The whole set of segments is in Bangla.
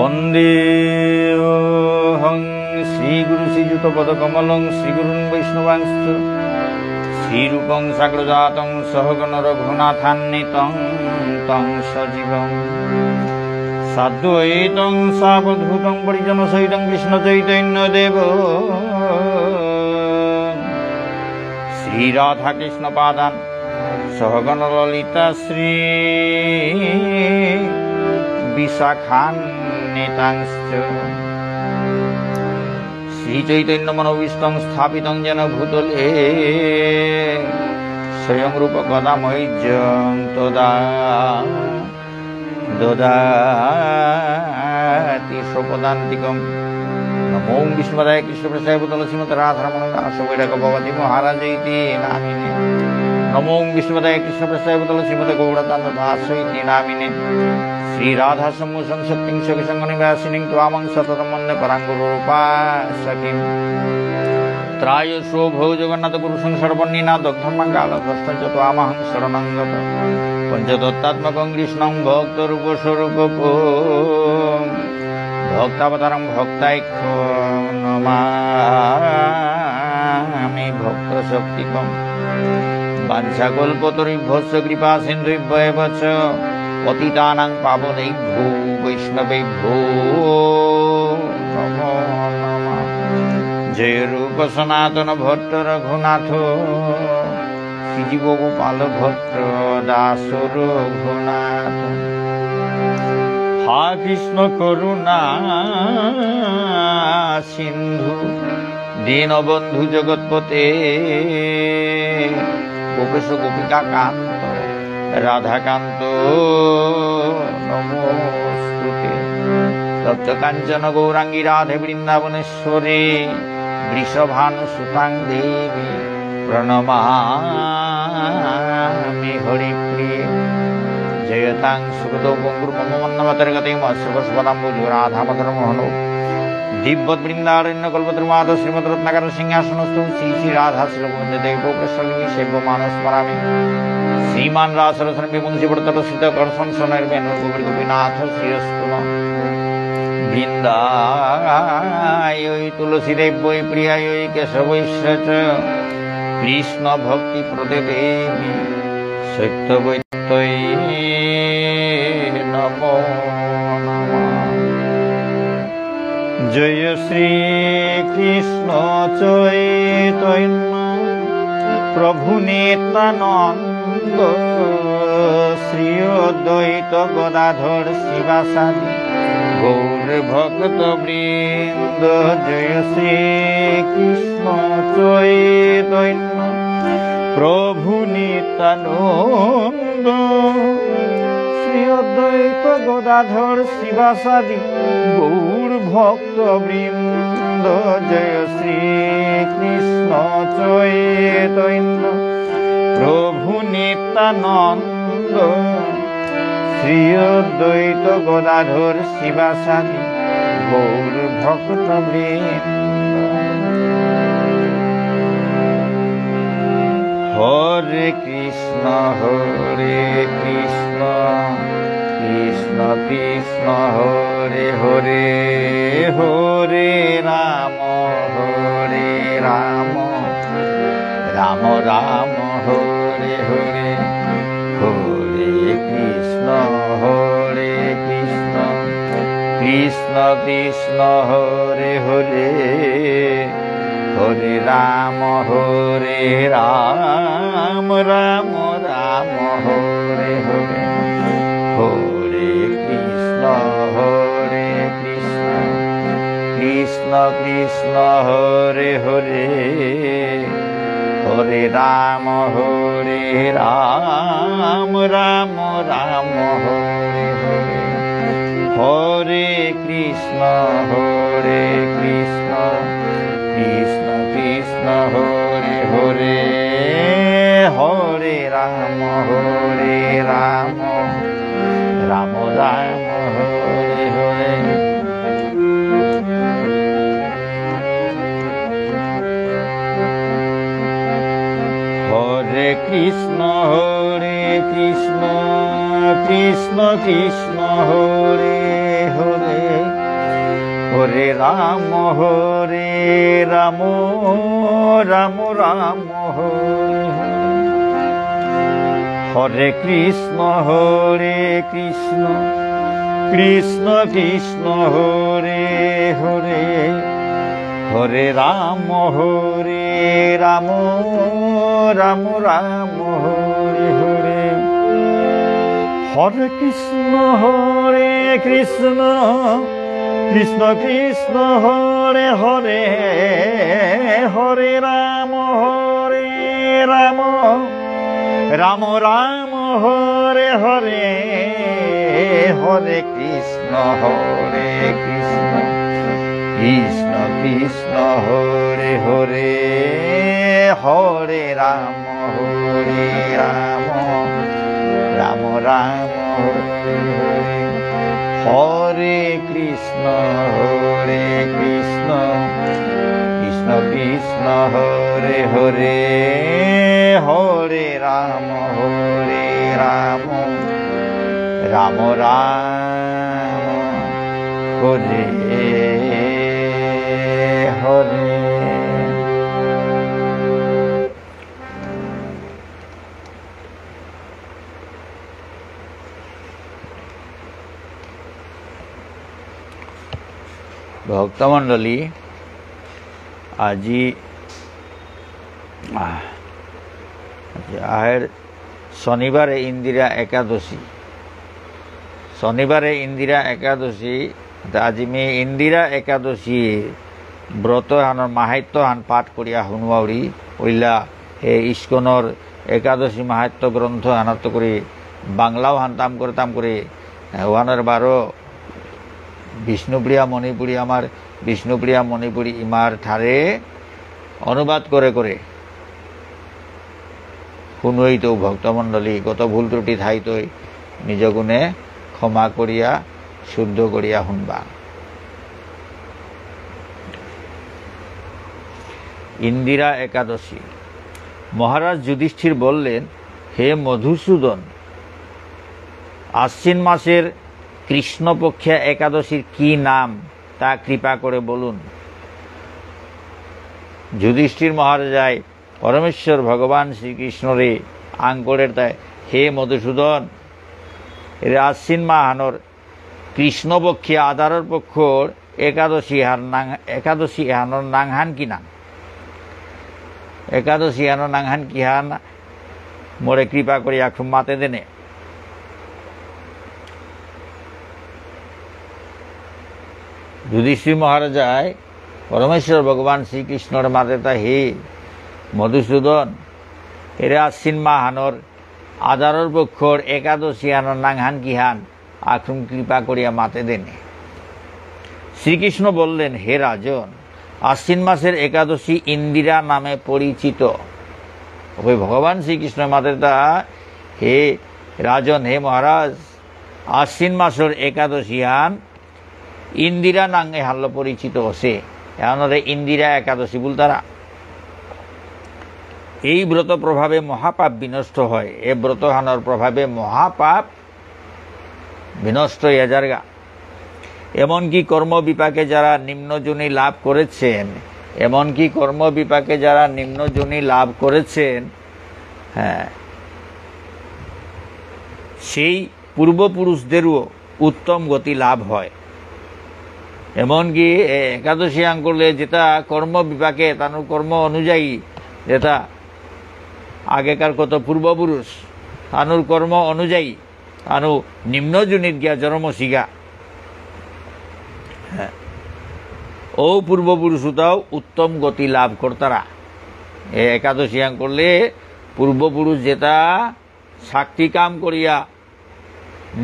वन्देऽहं श्रीगुरुश्रीयुतपदकमलं श्रीगुरुन् वैष्णवांश्च श्रीरूपं साग्रजातं सहगण रघुनाथान्वितं तं सजीवं साद्वैतं सावधूतं परिजनसहितं कृष्णचैतन्यदेव श्रीराधाकृष्णपादान् सहगण ललिता श्री विशाखान्वितांश्च श्रीचैतन्यमनोभीष्टं स्थापितं येन भूतले स्वयं रूप गदामयीज्यं ददाति स्वपदान्तिकं। नमो विष्णुपदाय कृष्णप्रसाय भूतले श्रीमते राधारमण दास वैराग्य भगवती महाराज इति नामिने। नमो विष्णुपदाय कृष्णप्रसाय भूतले श्रीमते गौड़चन्द्र दास इति नामिने। श्री राधा समूहं शक्तिं सखिसंगनिवासिनीं त्वामं सततं वन्दे पराङ्गुरूपासखीं। त्रायशो भो जगन्नाथ पुरुषं सर्वन्निनादग्धर्मं कालभस्तं च त्वामहं शरणं गतः। पञ्चतत्त्वात्मकं कृष्णं भक्तरूपस्वरूपकं भक्तावतारं भक्तैक्यं नमामि भक्तशक्तिकं। वाञ्छाकल्पतरुभ्यश्च कृपासिन्धुभ्येव च पतितानां पावनेभ्यो वैष्णवेभ्यो नमो नमः। जय रूप सनातन भट्ट रघुनाथ श्रीजीव गोपाल भट्ट दास रघुनाथ। हा कृष्ण करुणा सिंधु दीनबंधु जगतपते गोपेश गोपिका कांत राधाकांत नमोस्तुते। तप्त कांचन गौरांगी राधे वृंदावनेश्वरी वृषभानुसुतां देवी प्रणमामि हरिप्रिये। जयतां सुकृतो पुङ्गुर्मम वन्दमतर्गतिं अश्रुवस्वदाम्बुज राधामधुरमोहनो दिव्यवृन्दारण्य कल्पतरुमाध श्रीमद्रत्नाकर सिंहासनस्थो श्री श्री राधा श्रीलकुन्ददेवो प्रसन्नमी सेव्यमानस्मरामि। श्रीमान रासरसन विमुंसी वर्तलसित कर्षण सनैर्वेणु गोपी गोपीनाथ श्रीरस्तु वृन्दायै तुलसीदेव्यै प्रियायै केशवैश्च कृष्ण भक्ति प्रदेदेवी सत्यवैत्यै नमो नमः। जय श्री कृष्ण चैतन्य प्रभु नित्यानंद श्री अद्वैत गदाधर शिवासादि गौर भक्त वृंद। जय श्री कृष्ण चैतन्य प्रभु नित्यानंद श्री अद्वैत गदाधर शिवासादि गौर भक्त वृंद। जय श्री कृष्ण चैतन्य प्रभु नित्यानंद श्री अद्वैत गदाधर शिवासादि गौर भक्त वृंद। हरे कृष्ण कृष्ण कृष्ण हरे हरे हरे राम राम राम हरे हरे हरे कृष्ण कृष्ण कृष्ण हरे हरे हरे राम राम राम हरे हरे हरे कृष्ण कृष्ण कृष्ण हरे हरे हरे राम राम राम हरे हरे हरे कृष्ण कृष्ण कृष्ण हरे हरे हरे राम राम राम हरे हरे। हरे কৃষ্ণ কৃষ্ণ কৃষ্ণ হরে হরে, হরে রাম রাম রাম হরে হরে কৃষ্ণ কৃষ্ণ কৃষ্ণ হরে হরে, হরে রাম রাম রাম হরে হরে, হরে কৃষ্ণ কৃষ্ণ কৃষ্ণ কৃষ্ণ হরে হরে, হরে রাম রাম রাম হরে হরে, হরে কৃষ্ণ কৃষ্ণ কৃষ্ণ কৃষ্ণ হরে হরে, হরে রাম রাম রাম হরে হরে, হরে কৃষ্ণ কৃষ্ণ কৃষ্ণ কৃষ্ণ হরে হরে, হরে রাম রাম রাম হরে হরে। ভক্তমণ্ডলী, আজি আহের শনিবারে ইন্দিরা একাদশী, শনিবারে ইন্দিরা একাদশী। আজি আমি ইন্দিরা একাদশী ব্রত হানৰ মাহাত্য হান পাঠ করিয়া শুনুৱাউৰি ওইলা এই ইস্কনৰ একাদশী মাহাত্য গ্রন্থ হানত করে বাংলাও হান তাম করে ওয়ানের 12 বিষ্ণুপ্রিয়া মণিপুরী আমার বিষ্ণুপ্রিয়া মণিপুরী ইমার ঠারে অনুবাদ করে শুনুই তো ভক্তমণ্ডলী, কত ভুল ত্রুটি থাই তৈ নিজ গুণে ক্ষমা করিয়া শুদ্ধ করিয়া শুনবা। ইন্দিরা একাদশী। মহারাজ যুধিষ্ঠির বললেন, হে মধুসূদন, আশ্বিন মাসের কৃষ্ণপক্ষা একাদশীর কি নাম তা কৃপা করে বলুন। যুধিষ্ঠির মহারাজায় পরমেশ্বর ভগবান শ্রীকৃষ্ণরে আঙ্করের তাই, হে মধুসূদন, এর আশ্বিন মাহানোর কৃষ্ণপক্ষী আধারের পক্ষর একাদশী হানোর নাংহান কি নাম, একাদশী হানোর নাংহান কি হান মোরে কৃপা করি এখন মাতে দেনে। যুধিষ্ঠির মহারাজায় পরমেশ্বর ভগবান শ্রীকৃষ্ণর মাতে তা, হে মধুসূদন, এরা আশ্বিন মাহানোর আধারের পক্ষর একাদশী হানোর নাংহান কি হান আক্রম কৃপা করিয়া মাতে দেনে। শ্রীকৃষ্ণ বললেন, হে রাজন, আশ্বিন মাসের একাদশী ইন্দিরা নামে পরিচিত। ওই ভগবান শ্রীকৃষ্ণ মাতে তা, হে রাজন, হে মহারাজ, আশ্বিন মাসের একাদশী হান ইন্দিরা নাঙে হাল্ল পরিচিত আছে, এমনরে ইন্দিরা একাদশী বল তারা। এই ব্রত প্রভাবে মহাপাপ বিনষ্ট হয়, এ ব্রত হানোর প্রভাবে মহাপাপ বিনষ্ট হইয়া যারগা। এমনকি কর্মবিপাকে যারা নিম্নজনী লাভ করেছেন, এমনকি কর্মবিপাকে যারা নিম্নজনী লাভ করেছেন, হ্যাঁ, সেই পূর্বপুরুষদেরও উত্তম গতি লাভ হয়। এমনকি একাদশী আং করলে যেটা কর্ম বিপাকে তার কর্ম অনুযায়ী, যেটা আগেকার কত পূর্বপুরুষ তানুর কর্ম অনুযায়ী তানু নিম্নজনীত গিয়া জন্ম শিগা, হ্যাঁ, ও পূর্বপুরুষতাও উত্তম গতি লাভ করতারা। একাদশী আং করলে পূর্বপুরুষ যেটা শাক্তি কাম করিয়া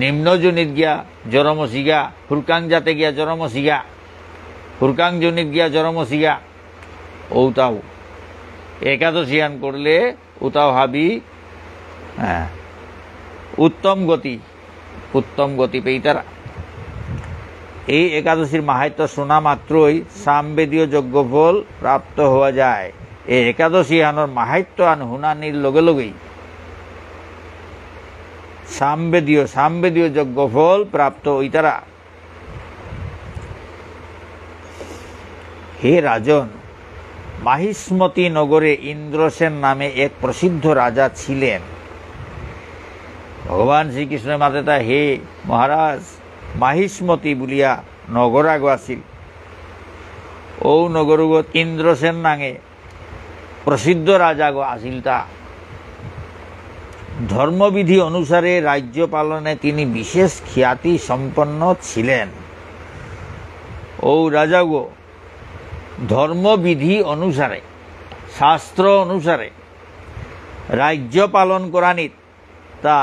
নিম্নজনীত গিয়া জন্ম শিগা, হুরকাং জাতে গিয়া জন্ম শিগা, হুরকাং জনিত গিয়া জন্ম শিগা, ওটাও একাদশী আন করলে ওটাও হাবি উত্তম গতি পেই তারা। এই একাদশীর মাহাত্য শোনা মাত্রই সামবেদীয় যজ্ঞফল প্রাপ্ত হওয়া যায়। এই একাদশী আনোর মাহাত্য আন হুনানির লগে লগেই সামবেদীয় যজ্ঞফল প্রাপ্ত ওই তারা। হে রাজন, মাহিষ্মতি নগরে ইন্দ্রসেন নামে এক প্রসিদ্ধ রাজা ছিলেন। ভগবান শ্রীকৃষ্ণের মাতে হে মহারাজ, মাহিষ্মতি বলিয়া নগর আগো আছিল। ও নগরগত ইন্দ্রসেন নামে প্রসিদ্ধ রাজা গো আছিল। তা ধর্মবিধি অনুসারে রাজ্য পালনে তিনি বিশেষ খ্যাতি সম্পন্ন ছিলেন। ও রাজা গো ধর্মবিধি অনুসারে, শাস্ত্র অনুসারে রাজ্য পালন করানিত তা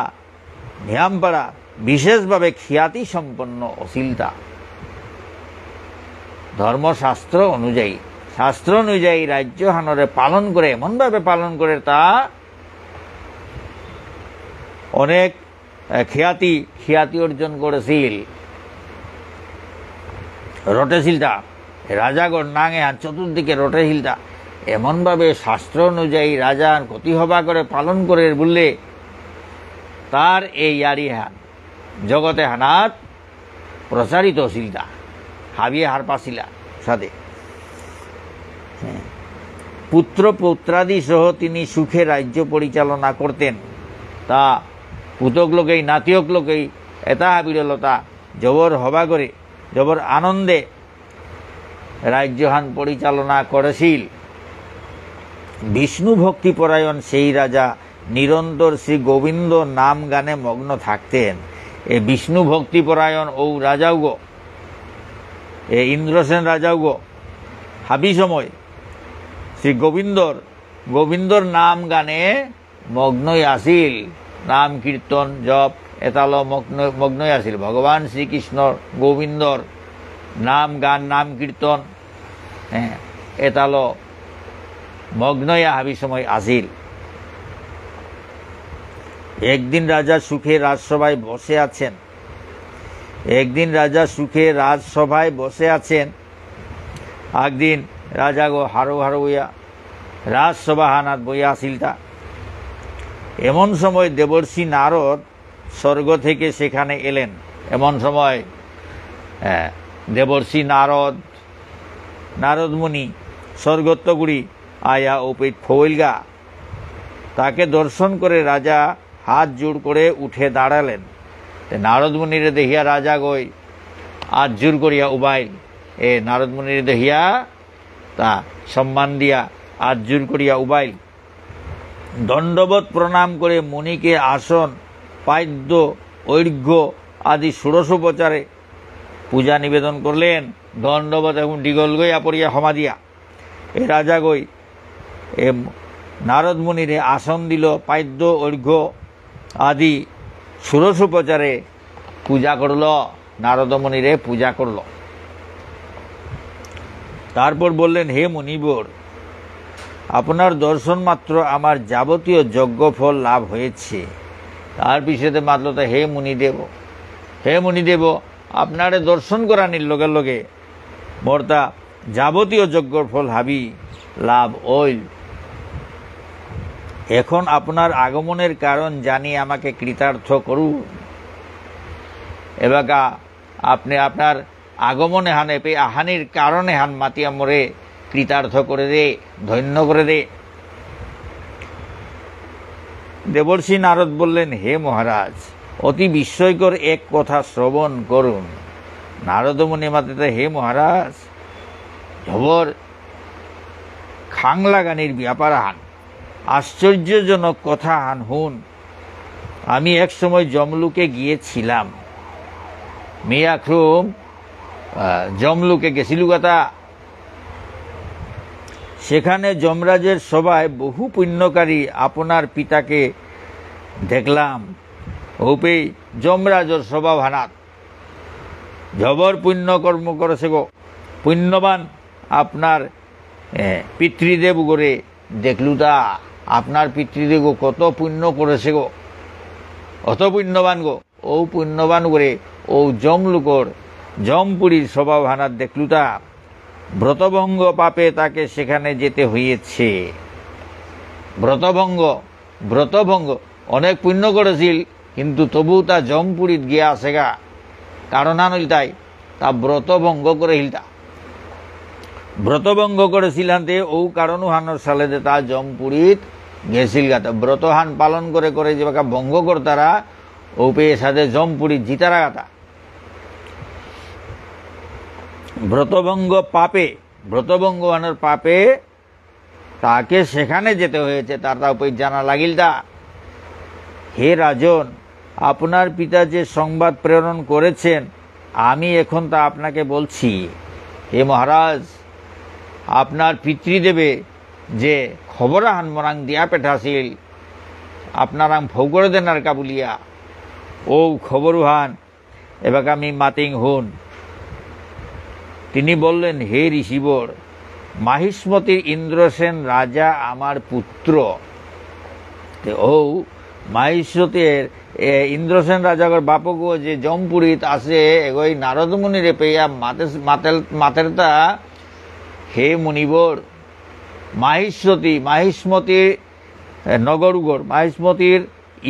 নিয়ামপাড়া বিশেষভাবে খ্যাতি সম্পন্ন অশীলতা। ধর্মশাস্ত্র অনুযায়ী, শাস্ত্র অনুযায়ী রাজ্য হানরে পালন করে, এমনভাবে পালন করে তা অনেক খ্যাতি অর্জন করেছিল, রটেছিলতা। রাজাগণ নাঙে আর চতুর্দিকে রটেছিলতা। এমনভাবে শাস্ত্র অনুযায়ী রাজার গতি হবা করে পালন করে বললে তার এই ইয়ারি হান জগতে হানাত প্রচারিত হছিলতা, হাবিয়ে হার পাছিলা সাথে। পুত্র পৌত্রাদি সহ তিনি সুখে রাজ্য পরিচালনা করতেন। তা পুতক লোকেই নাতিয়ক লোকেই এটা বিরলতা জবর হবা করে জবর আনন্দে রাজ্যহান পরিচালনা করেছিল। বিষ্ণু ভক্তিপরায়ণ সেই রাজা নিরন্তর শ্রী গোবিন্দ নাম গানে মগ্ন থাকতেন। এ বিষ্ণু ভক্তিপরায়ণ ও রাজাও গো, এ ইন্দ্রসেন রাজাও গো হাবি সময় শ্রী গোবিন্দর নাম গানে মগ্নই আসিল। নাম কীর্তন জপ এতাল মগ্নই আসিল। ভগবান শ্রীকৃষ্ণর গোবিন্দর নাম গান নাম কীর্তন এতাল মগ্নই হাবি সময় আসিল। একদিন রাজা সুখে রাজসভায় বসে আছেন। একদিন রাজা গো হারো হইয়া রাজসভা হানাত বইয়া আসিলতা। এমন সময় দেবর্ষি নারদ স্বর্গ থেকে সেখানে এলেন। এমন সময় দেবর্ষি নারদ মুনি স্বর্গত্বগুড়ি আয়া ওপেট ফইলগা। তাকে দর্শন করে রাজা হাত জোড় করে উঠে দাঁড়ালেন। নারদ মুনিরে দেখিয়া রাজা গই হাত জোর করিয়া উবাইল। নারদ মুনিরে দেখিয়া তা সম্মান দিয়া হাত জোর করিয়া উবাইল। দণ্ডবত প্রণাম করে মুনিকে আসন পাদ্য ঐর্ঘ্য আদি ষোড়শোপচারে পূজা নিবেদন করলেন। দণ্ডবত এবং ডিগল গইয়া পড়িয়া ক্ষমা দিয়া রাজা গই নারদ মুনিরে আসন দিল, পাদ্য ঐর্ঘ্য আদি ষোড়শোপচারে পূজা করল। নারদ মুনিরে পূজা করল। তারপর বললেন, হে মুনিবর, আপনার দর্শন মাত্র আমার যাবতীয় যজ্ঞফল লাভ হয়েছে। তার পিছনে মাতল তা হে মুনিদেব, আপনারে দর্শন করানির লগে লগে মোর তা যাবতীয় যজ্ঞর ফল হাবি লাভ ওইল। এখন আপনার আগমনের কারণ জানি আমাকে কৃতার্থ করুন। এবাকা আপনি আপনার আগমনে হানে পে আহানির কারণে হান মাতিয়া মোরে কৃতার্থ করে দে, ধন্য করে দে। দেবর্ষি নারদ বললেন, হে মহারাজ, অতি বিস্ময়কর এক কথা শ্রবণ করুন। নারদ মুনি মাতে হে মহারাজ, জবর খাংলাগানির ব্যাপার হান, আশ্চর্যজনক কথা হান হুন। আমি এক সময় জমলুকে গিয়েছিলাম। মিয়াখ্রুম জমলুকে গেছিল কথা। সেখানে যমরাজের সভায় বহু পুণ্যকারী আপনার পিতাকে দেখলাম। ওপেই যমরাজর সভা ভানাত জবর পুণ্য কর্ম করেছে গো। পুণ্যবান আপনার পিতৃদেব করে দেখলু। তা আপনার পিতৃদেব গো কত পুণ্য করেছে গো, অত পুণ্যবান গো। ও পুণ্যবান করে ও জমলুকর জমপুরীর সভা ভানাত দেখলু। তা ব্রতভঙ্গ পাপে তাকে সেখানে যেতে হয়েছে। ব্রতভঙ্গ অনেক পুণ্য করেছিল, কিন্তু তবু তা জমপুরীত গিয়া আছে গা, কারণ আনইল তাই তা ব্রতভঙ্গ করে হিলতা, ব্রতভঙ্গ করেছিলান্তে ও কারণ হানোর সালে তা জমপুরীত গেছিল গা। ব্রতহান পালন করে করে যে ভঙ্গ করতারা ও পেয়ে সাথে জমপুরীত জিতারা গাতা। ব্রতভঙ্গ পাপে, ব্রতভঙ্গ হানোর পাপে তাকে সেখানে যেতে হয়েছে, তার তা উপায় জানা লাগিল তা। হে রাজন, আপনার পিতা যে সংবাদ প্রেরণ করেছেন আমি এখন তা আপনাকে বলছি। হে মহারাজ, আপনার পিতৃদেবে যে খবর হান মরাং দিয়া পেঠাছিল আপনার আং ফৌ করে দেন আর কাবুলিয়া, ও খবর হান এবার আমি মাতিং হুন। তিনি বললেন, হে ঋষিবর, মাহিষ্মতির ইন্দ্রসেন রাজা আমার পুত্র। ও মাহিষ্মতির ইন্দ্রসেন রাজাগর বাপক যে জমপুরীত আছে এগোই নারদ মুনিরে পেয়া মাতেরতা, হে মুনিবর, মাহিষ্মতির নগরুগর মাহিষ্মতির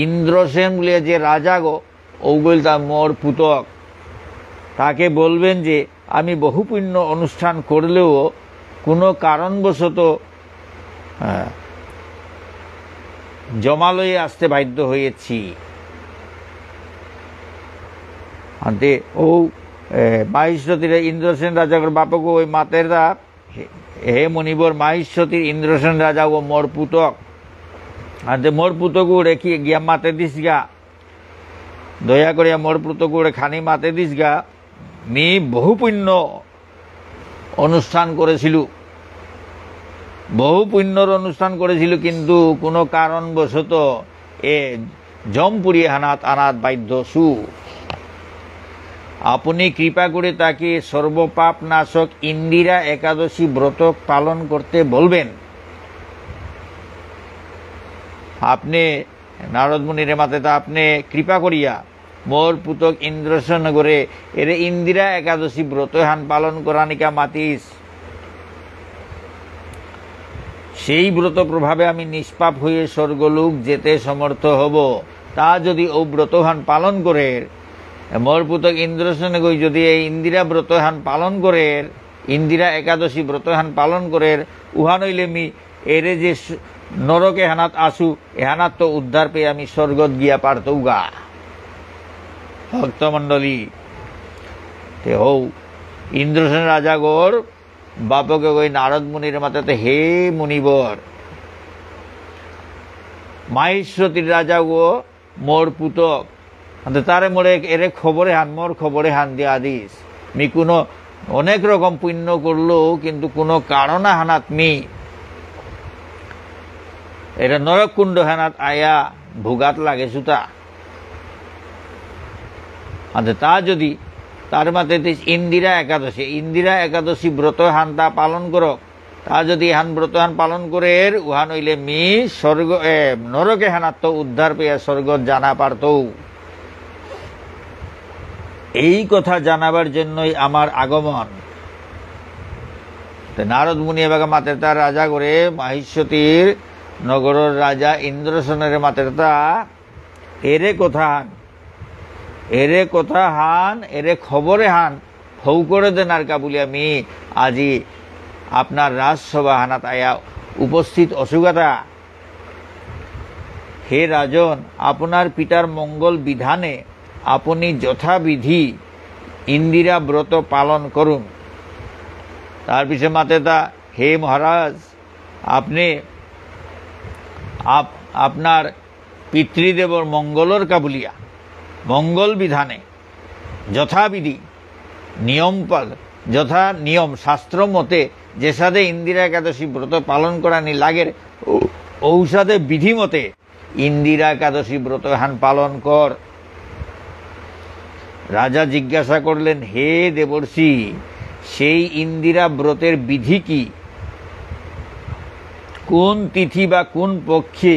ইন্দ্রসেন বলে যে রাজা গো ওগুল তা মোর পুতক, তাকে বলবেন যে আমি বহু পুণ্য অনুষ্ঠান করলেও কোনো কারণবশত জমালয়ে আসতে বাধ্য হয়েছি। আনতে ও মাহিষ্মতির ইন্দ্রসেন রাজাগর বাপক ওই মাতেররা, হে মণিবর, মাহিষ্মতির ইন্দ্রসেন রাজা ও মোর পুতক, আনতে মোর পুতকু রেখি গিয়া মাতে দিস গা, দয়া করিয়া মোর পুতকু খানি মাতে দিস গা। মি বহু পুণ্য অনুষ্ঠান করেছিল, বহু পুণ্যর অনুষ্ঠান করেছিল, কিন্তু কোনো কারণবশত এ জমপুরি হানাত আনাত বাধ্য সু। আপনি কৃপা করে তাকে সর্বপাপ নাশক ইন্দিরা একাদশী ব্রত পালন করতে বলবেন। আপনি নারদ মুনিরে মাতে তা আপনি কৃপা করিয়া মোর পুতক ইন্দ্রসেন নগরে এর ইন্দিরা একাদশী ব্রত হান পালন করানিকা মাতিস। সেই ব্রত প্রভাবে আমি নিষ্পাপ হয়ে স্বর্গলোক যেতে সমর্থ হব। তা যদি ও ব্রতহান পালন করে মোর পুতক ইন্দ্রসেন গই যদি এই ইন্দিরা ব্রতহান পালন করে, ইন্দিরা একাদশী ব্রতহান পালন করে, উহা নইলে মি এরে যে নরকে হানাত আসু এ হানাত তো উদ্ধার পেয়ে আমি স্বর্গত গিয়া পারতৌগা। ভক্তমণ্ডলী, হৌ ইন্দ্রসেন রাজা গোর বাপকে ওই নারদ মুনির মাথাতে, হে মুনিবর, মাহিষ্মতির রাজা গো মোর পুতক, তারে মোরে এরে খবরে হান, মোর খবরে হান দিয়া দিস। মি কোনো অনেক রকম পুণ্য করলো কিন্তু কোনো কারণা হানাত মি এটা নরকুণ্ড হানাত আয়া ভোগাত লাগে সুতা। তা যদি তার মাতে ইন্দিরা একাদশী ব্রত হান তা পালন করক, তা যদি হান ব্রত হান পালন করে উহা নইলে মি স্বর্গ নরকে হানাত তো উদ্ধার পেয়ে স্বর্গত জানা পারত। এই কথা জানাবার জন্যই আমার আগমন। নারদ মুনি এবার মাতের তার রাজা করে মাহিষ্মতির নগরের রাজা ইন্দ্রসেনের মাতের তা এরে কথা হান এরে খবরে হান ফৌ করে দেন আর কাবুলি আমি আজি আপনার রাজসভা হানাত আয়া উপস্থিত অসুগাতা। হে রাজন, আপনার পিতার মঙ্গল বিধানে আপনি যথাবিধি ইন্দিরা ব্রত পালন করুন। তার পিছনে মাতে তা, হে মহারাজ, আপনি আপনার পিতৃদেবর মঙ্গলর কাবুলিয়া মঙ্গল বিধানে যথাবিধি যথা নিয়ম শাস্ত্র মতে যে সাথে ইন্দিরা একাদশী ব্রত পালন করানি লাগের ঔষধে বিধি মতে ইন্দিরা একাদশী ব্রত হান পালন কর। রাজা জিজ্ঞাসা করলেন, হে দেবর্ষি, সেই ইন্দিরা ব্রতের বিধি কি? কোন তিথি বা কোন পক্ষে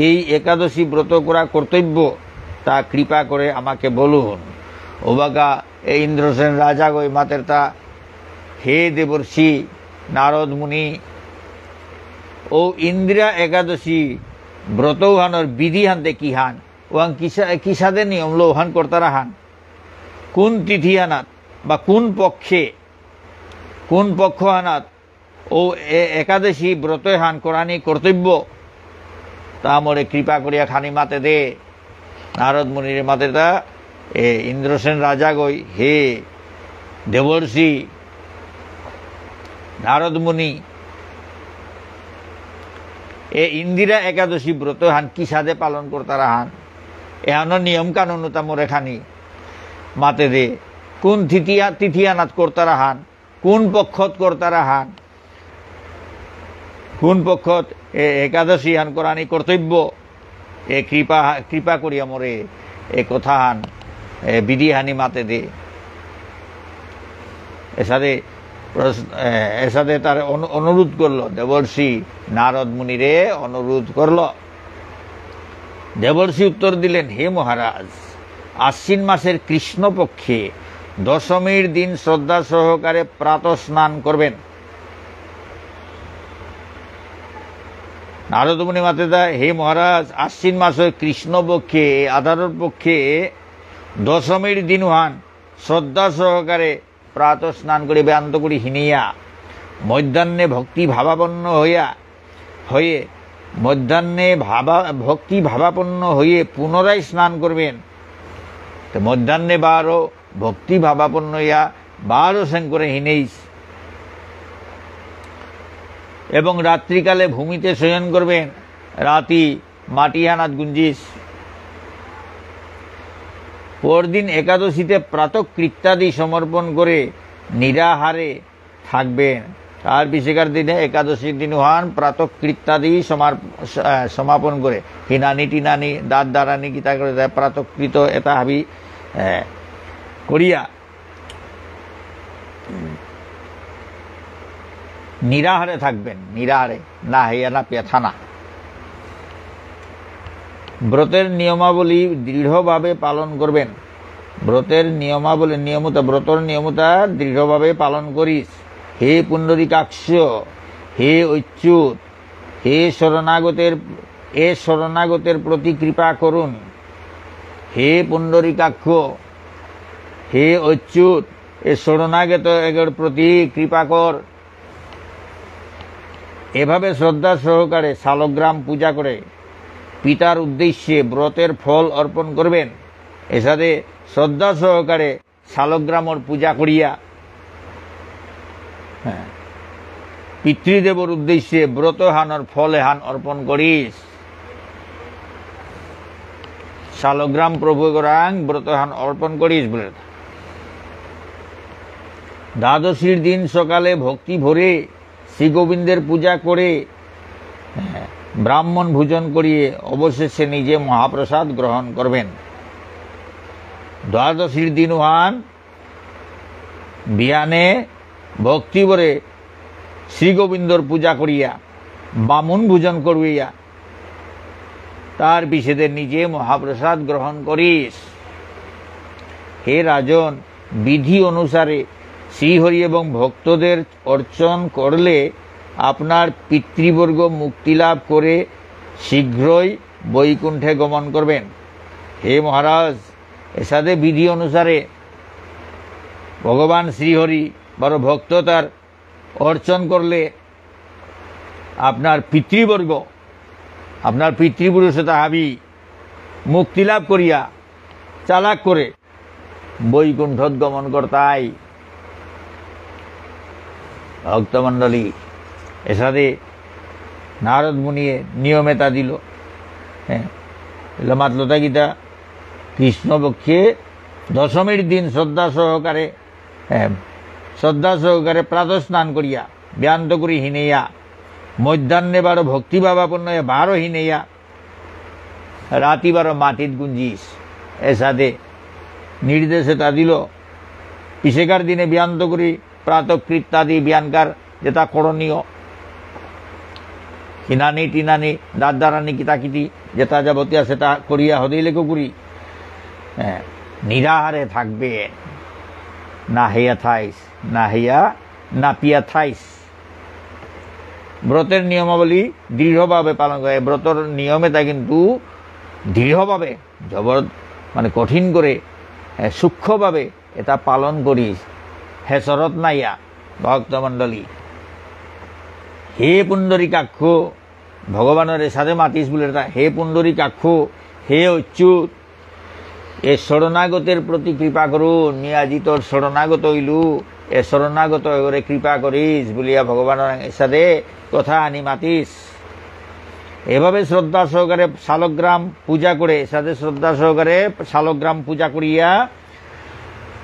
এই একাদশী ব্রত করা কর্তব্য তা কৃপা করে আমাকে বলুন। ওবাগা এই ইন্দ্রসেন রাজা গই মাতের তা, হে দেবর্ষি নারদ মুনি, ও ইন্দিরা একাদশী ব্রতহানোর বিধি হানতে কি হান ওয়াং কিসাদে নিয়ম লৌহান কর্তারা হান কোন তিথিয়ানাত বা কোন পক্ষ আনাত ও একাদশী ব্রত হান কোরআনী কর্তব্য তা মরে কৃপা করিয়া খানি মাতে দে। নারদ মুনির মাতে তা ইন্দ্রসেন রাজা গই হে দেবর্ষি নারদ মুনি ইন্দিরা একাদশী ব্রত হান কি সাদে পালন করতারা হান এহানো নিয়ম কানুন তা মোরে খানি মাতে দে। কোন তিথিয়ানাত করতারা হান কোন পক্ষত করতারা হান কোন পক্ষত একাদশী হান কোরআনী কর্তব্য এ কৃপা করিয়া মোরে এ কথা হান বিধি হানি মাতে দে। এসাদে তার অনুরোধ করল দেবর্ষি নারদ মুনিরে অনুরোধ করল। দেবর্ষি উত্তর দিলেন হে মহারাজ আশ্বিন মাসের কৃষ্ণপক্ষে দশমীর দিন শ্রদ্ধা সহকারে প্রাতঃ স্নান করবেন। নারদ মুনি মাতেদা হে মহারাজ আশ্বিন মাসের কৃষ্ণপক্ষে আধারের পক্ষে দশমীর দিন হান শ্রদ্ধা সহকারে প্রাতঃ স্নান করে বেদান্ত করি হিনিয়া মধ্যাহ্নে ভক্তি ভাবাপন্ন হয়ে মধ্যাহ্নে ভক্তি ভাবাপন্ন হয়ে পুনরায় স্নান করবেন। তো মধ্যাহ্নে বারো ভক্তি ভাবাপন্ন হইয়া বারো সেন করে হিনেইস এবং রাত্রিকালে ভূমিতে শয়ন করবেন। রাতি মাটিহানাত গুঞ্জিস। পরদিন একাদশীতে প্রাতঃকৃত্যাদি সমর্পণ করে নিরাহারে থাকবেন। তার বিশেষার দিনে একাদশীর দিন হান প্রাতঃকৃত্যাদি সমাপন করে হিনানি টিনানি দাঁত দাঁড়ানি গীতা করে দেয় প্রাতঃকৃত এটা হাবি করিয়া নিরাহারে থাকবেন। নিরাহারে না হইয়া না পেথানা। ব্রতের নিয়মাবলী দৃঢ়ভাবে পালন করবেন। ব্রতের ব্রতর নিয়মতা দৃঢ়ভাবে পালন করিস। হে পুণ্ডরিকাক্ষ হে অচ্যুত হে শরণাগতের প্রতি কৃপা করুন। হে পুণ্ডরিকাক্ষ হে অচ্যুত এ শরণাগতের প্রতি কৃপা কর। এভাবে শ্রদ্ধা সহকারে শালগ্রাম পূজা করে পিতার উদ্দেশ্যে ব্রতের ফল অর্পণ করবেন। এর সাথে শ্রদ্ধা সহকারে শালগ্রামর পূজা করিয়া পিতৃদেবর উদ্দেশ্যে ব্রত হানর ফল হান অর্পণ করিস। শালগ্রাম প্রভু গরাং ব্রত হান অর্পণ করিস বলে। দ্বাদশীর দিন সকালে ভক্তি ভরে শ্রীগোবিন্দের পূজা করে ব্রাহ্মণ ভোজন করিয়ে অবশেষে নিজে মহাপ্রসাদ গ্রহণ করবেন। দ্বাদশীর দিন হান বিয়ানে ভক্তি ভরে শ্রীগোবিন্দর পূজা করিয়া বামুন ভোজন করিয়া তার বিশেষে নিজে মহাপ্রসাদ গ্রহণ করিস। হে রাজন বিধি অনুসারে শ্রীহরি এবং ভক্তদের অর্চন করলে আপনার পিতৃবর্গ মুক্তিলাভ করে শীঘ্রই বৈকুণ্ঠে গমন করবেন। হে মহারাজ এসাদে বিধি অনুসারে ভগবান শ্রীহরি বড় ভক্ত তার অর্চন করলে আপনার পিতৃবর্গ আপনার পিতৃপুরুষতা হাবি মুক্তিলাভ করিয়া চালাক করে বৈকুণ্ঠত গমন করতাই। ভক্তমণ্ডলী এসাদে নারদ মুনিয়ে নিয়মেতা দিল। মাতলতা গীতা কৃষ্ণপক্ষে দশমীর দিন শ্রদ্ধা সহকারে প্রাতঃ স্নান করিয়া ব্যান্ত করি হিনেয়া মধ্যাহ্নে বারো ভক্তি ভাবাপন্ন বারো হিনেয়া রাতি বারো মাটিত গুঞ্জিস। এসাদে নির্দেশে তা দিল পিছেকার দিনে ব্যান্ত করি প্রাতঃকৃত্যাদি ব্যানকার যেটা করণীয় হিনানি টিনানি দাঁত দাঁড়ানি কিতাকিতি যেটা যাবতীয় সেটা করিয়া হদেই লেখো করি নিরাহারে থাকবে। না হইয়া থাইস না হইয়া না পিয়া থাইস। ব্রতের নিয়মাবলী দৃঢ়ভাবে পালন করে। ব্রতর নিয়মে তা কিন্তু দৃঢ়ভাবে মানে কঠিন করে সূক্ষ্মভাবে এটা পালন করিস হেসরত নাইয়া ভক্তমণ্ডলী। হে পুণ্ডরীকাক্ষ, ভগবানের সাথে মাতিস বলে হে পুণ্ডরীকাক্ষ, হে অচ্যুত, এ শরণাগতের প্রতি কৃপা করুন। মিয়াজি তোর শরণাগত হইলু, এ শরণাগত করে কৃপা করিস বলিয়া ভগবানের সাথে কথা আনি মাতিস। এভাবে শ্রদ্ধা সহকারে শালগ্রাম পূজা করে, সাথে শ্রদ্ধা সহকারে শালগ্রাম পূজা করিয়া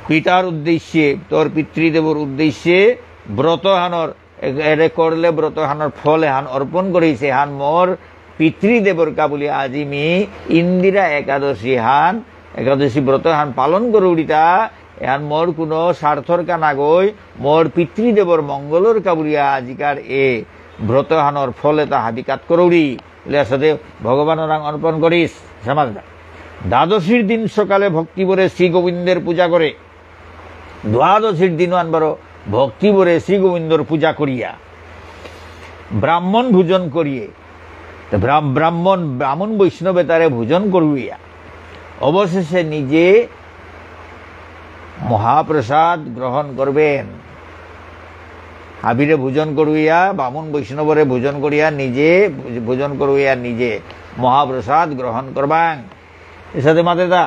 পিতার উদ্দেশ্যে, তোর পিতৃদেবর উদ্দেশ্যে ব্রত হানর এরে করলে ব্রত হানর ফল এহান অর্পণ করিছে। হান মোর পিতৃদেবর কা বলি আজি মি ইন্দিরা একাদশী ব্রত হান পালন করুড়িতা এহান মোর কোনো স্বার্থর কা না গই, মোর পিতৃদেবর মঙ্গলর কা বলিয়া আজিকার এ ব্রত হানর ফলে তা হাবিকাত করুড়ি বলে সাথে ভগবানের অর্পণ করিস। সমাজ দ্বাদশীর দিন সকালে ভক্তি ভরে শ্রী গোবিন্দের পূজা করে, দ্বাদশীর দিন আনবার ভক্তি ভরে শ্রী গোবিন্দর পূজা করিয়া ব্রাহ্মণ ভোজন করিয়ে, ব্রাহ্মণ বৈষ্ণবে তারে ভোজন করিয়া অবশেষে নিজে মহাপ্রসাদ গ্রহণ করবেন। হাবিরে ভোজন করিয়া বামুন বৈষ্ণবরে ভোজন করিয়া নিজে ভোজন করিয়া নিজে মহাপ্রসাদ গ্রহণ করবাং। এর সাথে মাতেদা,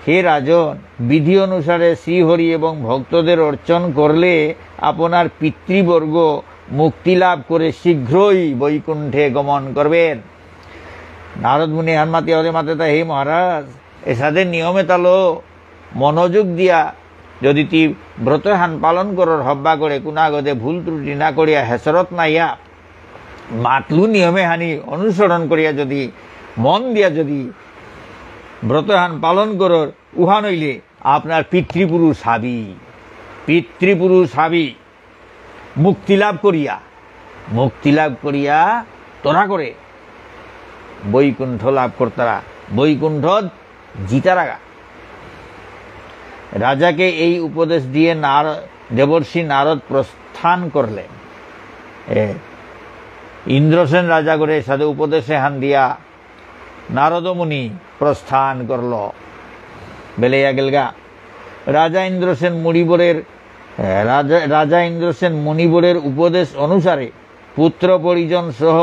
হে রাজন, বিধি অনুসারে শ্রীহরি এবং ভক্তদের অর্চন করলে আপনার পিতৃবর্গ মুক্তি লাভ করে শীঘ্রই বৈকুণ্ঠে গমন করবেন। নারদ মুনি হানমাতি হরে মাতেদা, হে মহারাজ, এর সাথে নিয়মে তালো মনোযোগ দিয়া যদি তি ব্রত হান পালন করার হব্বা করে কুনাগদে ভুল ত্রুটি না করিয়া হেসরত নাইয়া মাতলু নিয়মে হানি অনুসরণ করিয়া যদি মন দিয়া যদি ব্রতহান পালন করার উহা নইলে আপনার পিতৃপুরুষ হাবি মুক্তি লাভ করিয়া তোরা করে বৈকুণ্ঠ লাভ করতারা, বৈকুণ্ঠ জিতারাগা। রাজাকে এই উপদেশ দিয়ে দেবর্ষি নারদ প্রস্থান করলেন। ইন্দ্রসেন রাজা করে সাথে উপদেশে হান দিয়া নারদ মুনি প্রস্থান করল। বেলেয়া গেলগা রাজা ইন্দ্রসেন মুনিবরের উপদেশ অনুসারে পুত্র পরিজন সহ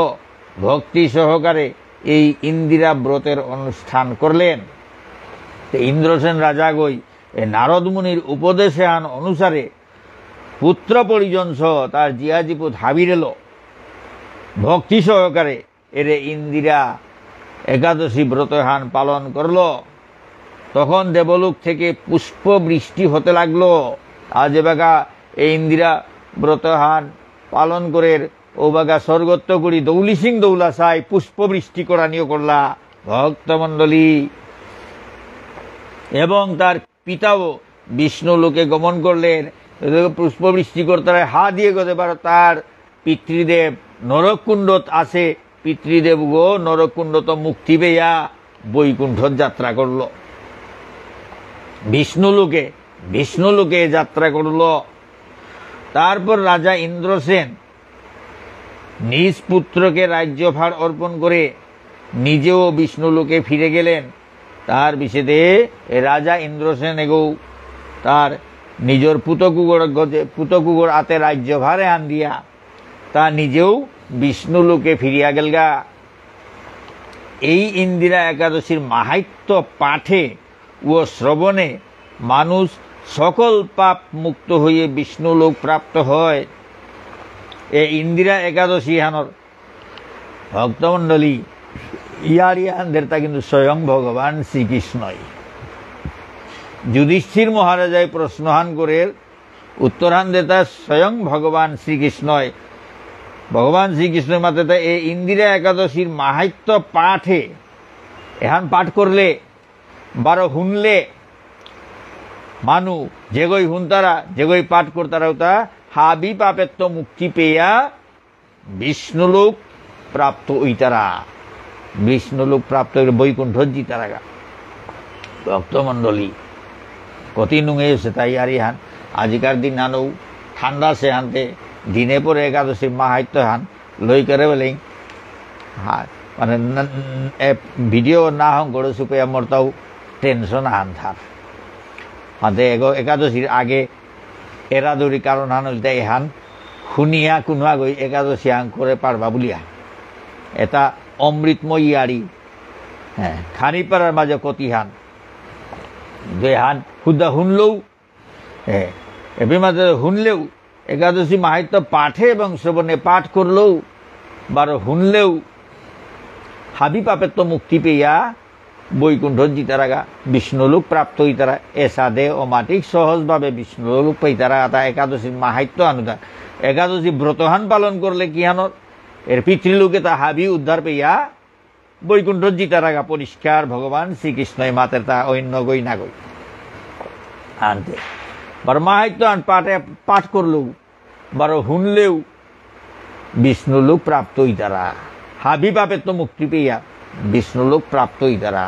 ভক্তি সহকারে এই ইন্দিরা ব্রতের অনুষ্ঠান করলেন। ইন্দ্রসেন রাজা গই নারদ মুনির উপদেশে আন অনুসারে পুত্র পরিজন সহ তার জিয়াজিপুত হাবির এলো ভক্তি সহকারে এরে ইন্দিরা একাদশী ব্রতহান পালন করল। তখন দেবলোক থেকে পুষ্প বৃষ্টি হতে লাগলো। আজ এবাগা এই ইন্দিরা ব্রতহান পালন করে ও বাগা স্বর্গত্ব করি দৌলি সিং দৌলা সাই পুষ্প বৃষ্টি করা নিয়ে করলা ভক্তমণ্ডলী। এবং তার পিতাও বিষ্ণু লোকে গমন করলেন। পুষ্প বৃষ্টি করতে হা দিয়ে গতে পারো তার পিতৃদেব নরকুণ্ডত আছে, পিতৃদেব গো নরকুণ্ডত মুক্তি পেয়া বৈকুণ্ঠ যাত্রা করল, বিষ্ণু লোকে যাত্রা করল। তারপর রাজা ইন্দ্রসেন নিজ পুত্রকে রাজ্যভার অর্পণ করে নিজেও বিষ্ণু লোকে ফিরে গেলেন। তার বিষেদে রাজা ইন্দ্রসেন এগো তার নিজের পুতকুগর হাতে রাজ্যভারে আন দিয়া তা নিজেও বিষ্ণু লোকে ফিরিয়া গেলগা। এই ইন্দিরা একাদশীর মাহাত্ম্য পাঠে ও শ্রবণে মানুষ সকল পাপ মুক্ত হয়ে বিষ্ণু লোক প্রাপ্ত হয়। এই ইন্দিরা একাদশী হানর ভক্তমণ্ডলী ইয়ারিয়ান দেরতা কিন্তু স্বয়ং ভগবান শ্রীকৃষ্ণই। যুধিষ্ঠির মহারাজায় প্রশ্নহান করে উত্তরান দেতা স্বয়ং ভগবান শ্রীকৃষ্ণই। ভগবান শ্রীকৃষ্ণের মাতে এই ইন্দিরা একাদশীর মাহাত্ম্য পাঠে এহান পাঠ করলে বারো শুনলে মানু যেগই হুনতারা যেগই পাঠ করতারা তা হাবি পাপেত্ব মুক্তি পেয়া বিষ্ণুলোক প্রাপ্ত হইতারা, বিষ্ণুলোক প্রাপ্ত হইলে বৈকুণ্ঠ জিতারাগা। ভক্তমণ্ডলী কতি নুঙে এসে তাই আর ইহান আজিকার দিন হানও ঠান্ডা সে হানতে দিনে পরে একাদশীর মাহাত্ম্য হান লই করে বলেন মানে ভিডিও না হং করে সুপে মরতাও টেনশন আন থার হাতে একাদশীর আগে এরাদরি কারণ হান হইতে এহান শুনিয়া কোনো আগৈ একাদশী আং করে পারবা বলিয়া এটা অমৃতময় ইয়ারি হ্যাঁ খানিপাড়ার মাঝে কতিহান দুহান হুদা শুনলেও হ্যাঁ এবে মাঝে শুনলেও একাদশী মাহাত্য পাঠে এবং শ্রবণে পাঠ করলেও বারো শুনলেও হাবি পাপের তো মুক্তি পেয়া বৈকুণ্ঠ জিতারাগা বিষ্ণুলোক প্রাপ্ত হইতারা এসাদে অমাটিক সহজভাবে বিষ্ণুলোক পাইতারা তা একাদশীর মাহাত্য আনুদা একাদশী ব্রতহান পালন করলে কি হানর এর পিতৃলোকে তা হাবি উদ্ধার পেয়া বৈকুণ্ঠ জিতারাগা পরিষ্কার ভগবান শ্রীকৃষ্ণই মাতের তা অন্য গই না গই আনতে বারো মাহাত্য আন পাঠে পাঠ করলেও বারো শুনলেও বিষ্ণুলোক প্রাপ্ত হইতারা হাবি পাপের তো মুক্তি পেয়া বিষ্ণুলোক প্রাপ্ত হইতারা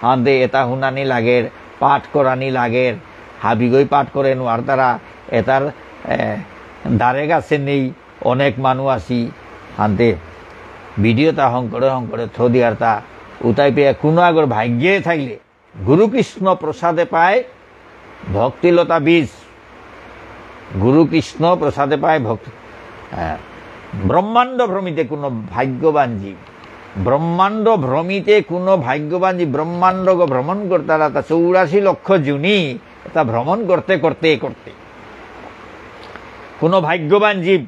আনতে এটা শুনানি লাগের পাঠ করানি লাগের হাবিগই পাঠ করে নোয়ার তারা এটার দ্বারে গাছে নেই অনেক মানুষ আসি আনতে ভিডিওটা হংকরে থ্রো দিয়ার তা উতাই পেয়ে কোনো আগর ভাগ্যে থাকলে গুরুকৃষ্ণ প্রসাদে পায় ভক্তিলতা বীজ গুরুকৃষ্ণ প্রসাদে পায় ভক্তি ব্রহ্মাণ্ড ভ্রমিতে কোনো ভাগ্যবান জীব ব্রহ্মাণ্ড ভ্রমিতে কোনো ভাগ্যবান জীব ব্রহ্মাণ্ড ভ্রমণ করতারা তা 84 লক্ষ জুনি তা ভ্রমণ করতে করতে করতে কোনো ভাগ্যবান জীব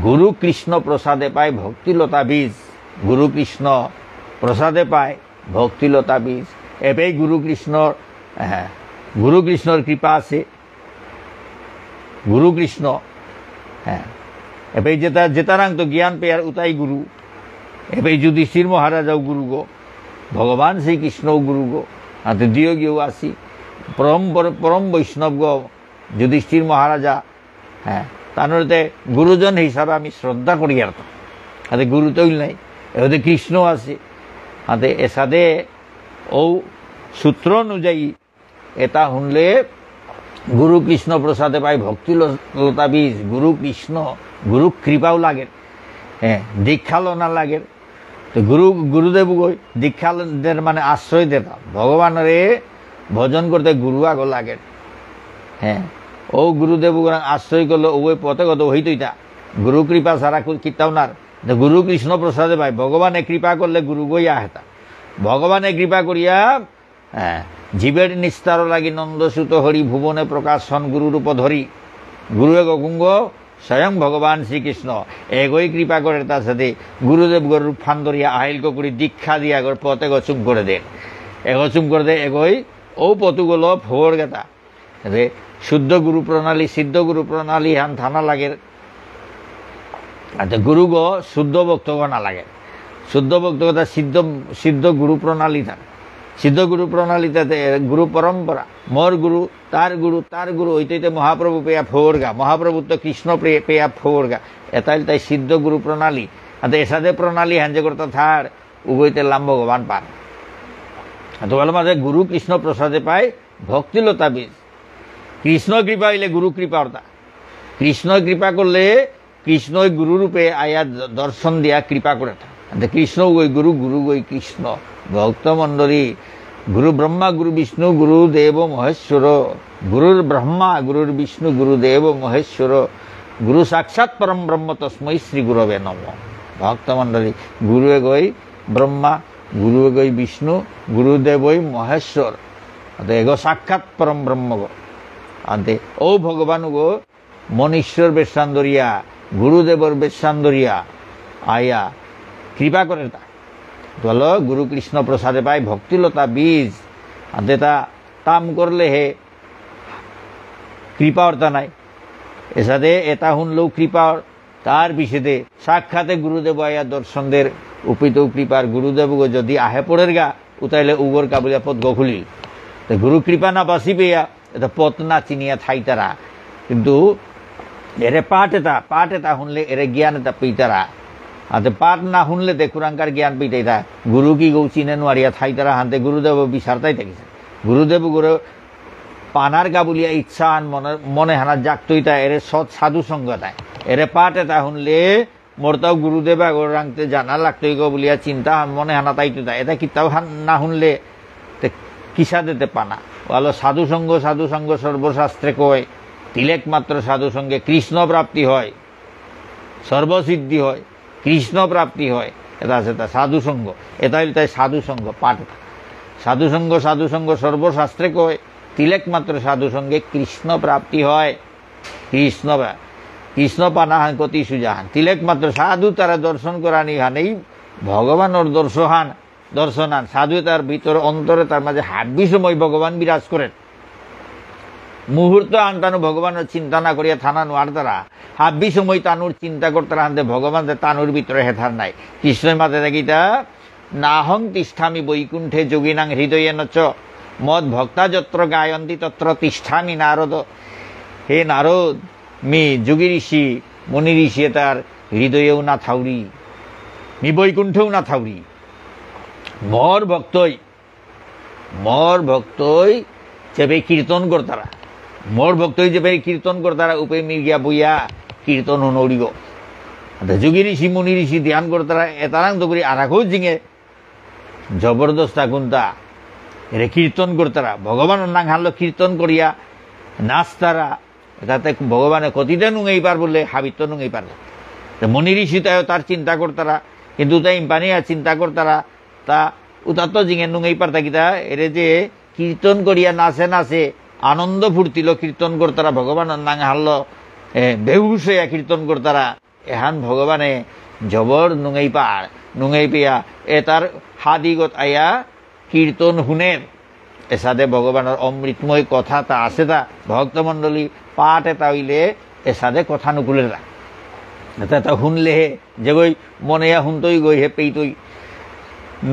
গুরু কৃষ্ণ প্রসাদে পায় ভক্তিলতা বীজ গুরু কৃষ্ণ প্রসাদে পায় ভক্তিলতা বীজ এবেই গুরু কৃষ্ণর কৃপা আছে গুরু কৃষ্ণ হ্যাঁ এবে জেতারাং তো জ্ঞান পেয়ার উতাই গুরু এবে যুধিষ্ঠির মহারাজাও গুরু গো ভগবান শ্রীকৃষ্ণও গুরু গো হাতে দিও গিয়েও আসি পরম বৈষ্ণব গো যুধিষ্ঠির মহারাজা হ্যাঁ তানতে গুরুজন হিসাবে আমি শ্রদ্ধা করি আর তো হাতে গুরু তৈল নাই এতে কৃষ্ণ আছে হাতে এসাদে ও সূত্র অনুযায়ী এটা শুনলে গুরু কৃষ্ণ প্রসাদে পাই ভক্তিলতা বীজ গুরু কৃষ্ণ গুরু কৃপাও লাগে হ্যাঁ দীক্ষা লোনা লাগে তো গুরুদেব গই দীক্ষাদের মানে আশ্রয় দেতা ভগবানের ভজন করতে গুরু আগ লাগে হ্যাঁ ও গুরুদেব আশ্রয় করলো ওই পথে কত হইতইতা গুরু কৃপা ছাড়া কিতাও না গুরু কৃষ্ণ প্রসাদে পাই ভগবানে কৃপা করলে গুরু গইয়া হেতা ভগবানে কৃপা করিয়া হ্যাঁ জীবের নিস্তার লাগি নন্দসুত হরি ভুবনে প্রকাশন গুরুরূপ ধরি গুরু গকুঙ্গ স্বয়ং ভগবান শ্রীকৃষ্ণ এগোই কৃপা করে তার সাথে গুরুদেব গরুর ফান ধরিয়া আহিল করি দীক্ষা দিয়া গর পথে গচুম করে দেন এগচুম করে দে এগোই ও পতুগুলো ফোর গেতা রে শুদ্ধ গুরু প্রণালী সিদ্ধ গুরু প্রণালী হান থানা লাগে আচ্ছা গুরু গো শুদ্ধ বক্তব্য না লাগে শুদ্ধ বক্তব্যতা সিদ্ধ গুরু প্রণালী থাকে সিদ্ধ গুরু প্রণালীতে গুরু পরম্পরা মোর গুরু তার গুরু ওইটাইতে মহাপ্রভু পেয়া ফোরগা মহাপ্রভু তো কৃষ্ণ পেয়া ফোরগা এটাই তাই সিদ্ধ গুরু প্রণালী আর এসাদে প্রণালী হ্যাঞ্জে করতে থার উভয়তে লাম ভগবান পান তো বলো মাঝে গুরু কৃষ্ণ প্রসাদে পায় ভক্তিলতা বীজ কৃষ্ণ কৃপা হইলে গুরু কৃপা অর্থা কৃষ্ণ কৃপা করলে কৃষ্ণই গুরুরূপে আয়া দর্শন দিয়া কৃপা করে কৃষ্ণ গই গুরু গুরু গই কৃষ্ণ ভক্তমণ্ডলী গুরু ব্রহ্মা গুরু বিষ্ণু গুরুদেব মহেশ্বর গুরুর ব্রহ্মা গুরুর বিষ্ণু গুরুদেব মহেশ্বর গুরু সাক্ষাৎ পরম ব্রহ্ম তস্মৈ শ্রী গুরবে নম ভক্তমণ্ডলী গুরু গই ব্রহ্মা গুরু গই বিষ্ণু গুরুদেবই মহেশ্বর এগো সাক্ষাৎ পরম ব্রহ্ম গো আন্তে ও ভগবান গো মনীশ্বর বেশান ধরিয়া গুরুদেবর বেশান ধরিয়া আয়া কৃপা করে তা বলো গুরু কৃষ্ণ প্রসাদে পায় ভক্তিলতা বীজ আন্তে তা তাম করলে হে কৃপা অর্থা নাই এসাদে এটা শুনলেও কৃপা তার বিষেদে সাক্ষাতে গুরুদেব আয়া দর্শনদের উপিত কৃপার গুরুদেব যদি আহে পড়ের গা উতাইলে উগর কাবুলিয়া পথ গো খুলিল গুরু কৃপা না বাসি পেয়া এটা পথ না চিনিয়া থাই তারা কিন্তু এরে পাঠ এটা শুনলে এরে জ্ঞান এটা পেইতারা হাতে পাঠ না শুনলে দেখুরাঙ্কার জ্ঞান পেইতাই তা গুরু কি গৌ চিনে নোয়ারিয়া থাই তারা হাতে গুরুদেব বিচারতাই থাকিছে গুরুদেব গুরু পানার গাবুলিয়া ইচ্ছা আন মনে হানা জাগতইতা এরে সৎ সাধু সঙ্গতায় এরে পাঠ এটা শুনলে মোরতাও গুরুদেব আগর রাংতে জানা লাগতোই গো বলিয়া চিন্তা মনে হানা তাইতো তা এটা কিতাও না শুনলে কিসা দিতে পানা বলো সাধু সঙ্গ সর্বশাস্ত্রে কয় তিলেক মাত্র সাধু সঙ্গে কৃষ্ণ প্রাপ্তি হয়, সর্বসিদ্ধি হয়, কৃষ্ণ প্রাপ্তি হয়। এটা আছে তা সাধু সঙ্গ, এটা হইল তাই সাধু সঙ্গ পাঠ। সাধু সঙ্গ সর্বশাস্ত্রে কয় তিলেক মাত্র সাধু সঙ্গে কৃষ্ণ প্রাপ্তি হয়। কৃষ্ণ পানা হান কতি সুজাহান তিলেক মাত্র সাধু তারা দর্শন করানি হান এই ভগবানের দর্শনান সাধু তার ভিতরে অন্তরে তার মাঝে হাব্বি সময় ভগবান বিরাজ করেন। মুহূর্ত আনতানু ভগবানের চিন্তা না করিয়া থানানো আর তারা হাব্বি সময় তানুর চিন্তা করতে হানতে ভগবান তানুর ভিতরে হেথার নাই। কৃষ্ণের মাঝে দেখিতা নাহং তিষ্ঠামি বৈকুণ্ঠে যোগিনাং হৃদয়ে নচ মদ ভক্তা যত্র গায়ন্তি তত্র তিষ্ঠামি নারদ। হে নারদ, মি যোগী ঋষি মনি ঋষি তার হৃদয়েও না থাউরি, মি বৈকুণ্ঠেও না থাউরি। মর ভক্তই চেপে কীর্তন করতারা, মোর ভক্তই চেপে কীর্তন করতারা উপে মির্গিয়া বইয়া কীর্তন নড়িব। যোগী ঋষি মুনি ঋষি ধ্যান করতারা এতারাং তো করি আরাখো জিঙে জবরদস্ত গুন্তা এরে কীর্তন করতারা ভগবানের নাম হারলো কীর্তন করিয়া নাচতারা। তাতে ভগবানে কতিতে নুঙেই পার বললে হাবিত্য নুঙেই পারলে। মনি ঋষি তার চিন্তা করতারা কিন্তু তাই ইম্পানিয়া চিন্তা করতারা তা উতার তো জিঙে নুঙেই পারতা কিতা এরে যে কীর্তন করিয়া নাচে আনন্দ ফুর্তিল কীর্তন করতারা ভগবানের নাম হারলো বেহুশ হইয়া কীর্তন করতারা। এহান ভগবানে জবর নুঙেই পেয়া তার হাদিগত আয়া কীর্তন শুনের এসাদে ভগবানের অমৃতময় কথা তা আছে তা ভক্তমণ্ডলী পাঠ এটা হইলে এসাদে কথা নুকুলে তা শুনলে যে গই মনে শুনতই গই হে পেইতই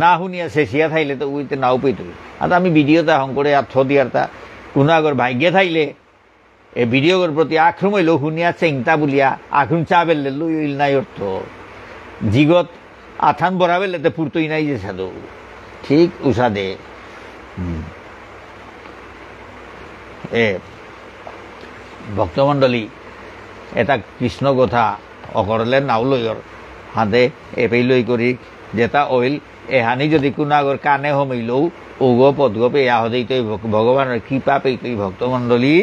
না শুনিয়া শেষিয়া থাইলে তো উইতে নাও পেইতই। আর আমি ভিডিওটা শঙ্করে আর থ দিয়ার তা কোনো আগর ভাগ্যে থাইলে এই ভিডিওর প্রতি আখ্রম হইল শুনিয়া চেংতা বলিয়া আখ্রম চা বেললে লইল নাই অর্থ জিগত আথান বরা বেললে পুরতই নাই যে সাধু ঠিক উষাদে ভক্তমণ্ডলী এটা কৃষ্ণ কথা অকরলে নাও লইর হাতে এপেই লই করি যেটা অইল এহানি যদি কোনো আগর কানে হমিলও ওগ পদগ পেয়া হতেই তৈ ভগবানের কৃপা পেইতই ভক্তমণ্ডলী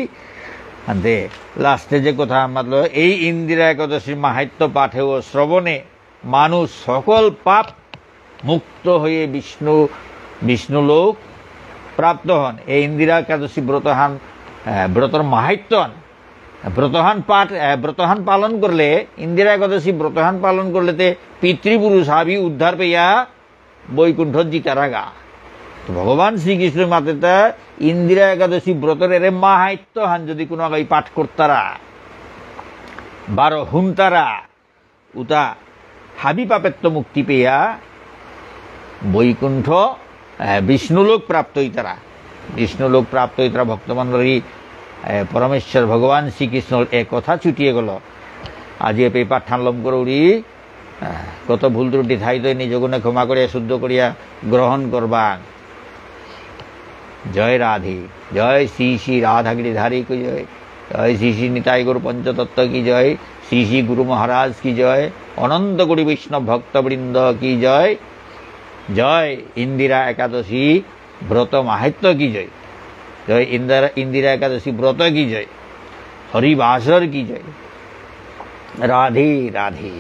হাতে লাস্টে যে কথা মাতল এই ইন্দিরা একাদশীর মাহাত্ম্য পাঠে ও শ্রবণে মানুষ সকল পাপ মুক্ত হয়ে বিষ্ণুলোক প্রাপ্ত হন। এই ইন্দিরা একাদশী ব্রতর মাহাত্ম্য ব্রতহান পালন করলে ইন্দিরা একাদশী ব্রতহান পালন করলে পিতৃপুরুষ হাবি উদ্ধার পেয়া বৈকুণ্ঠ জিতারাগা। ভগবান শ্রীকৃষ্ণের মাতে ইন্দিরা একাদশী ব্রতর এর মাহাত্ম্য হান যদি কোনো আগাই পাঠ করতারা 12 হুনতারা উতা হাবি পাপেত্য মুক্তি পেয়া বৈকুণ্ঠ বিষ্ণুলোক প্রাপ্ত হইতারা ভক্তমণ্ডলী পরমেশ্বর ভগবান শ্রীকৃষ্ণর এ কথা ছুটিয়ে গেল। আজ এ পেপার ঠানলম করৌড়ি কত ভুল ত্রুটি থাইত নিজ গুণে ক্ষমা করিয়া শুদ্ধ করিয়া গ্রহণ করবা। জয় রাধে, জয় শ্রী শ্রী রাধা গিরিধারী কি জয়, জয় শ্রী শ্রী নিতাই গুরু পঞ্চতত্ত্ব কি জয়, শ্রী শ্রী গুরু মহারাজ কি জয়, অনন্ত কোটি বৈষ্ণব ভক্তবৃন্দ কি জয়, জয় ইন্দিরা একাদশী ব্রত মাহাত্ম্য কি জয়, জয় ইন্দিরা একাদশী ব্রত কি জয়, হরিবাসর কি জয়। রাধে রাধে।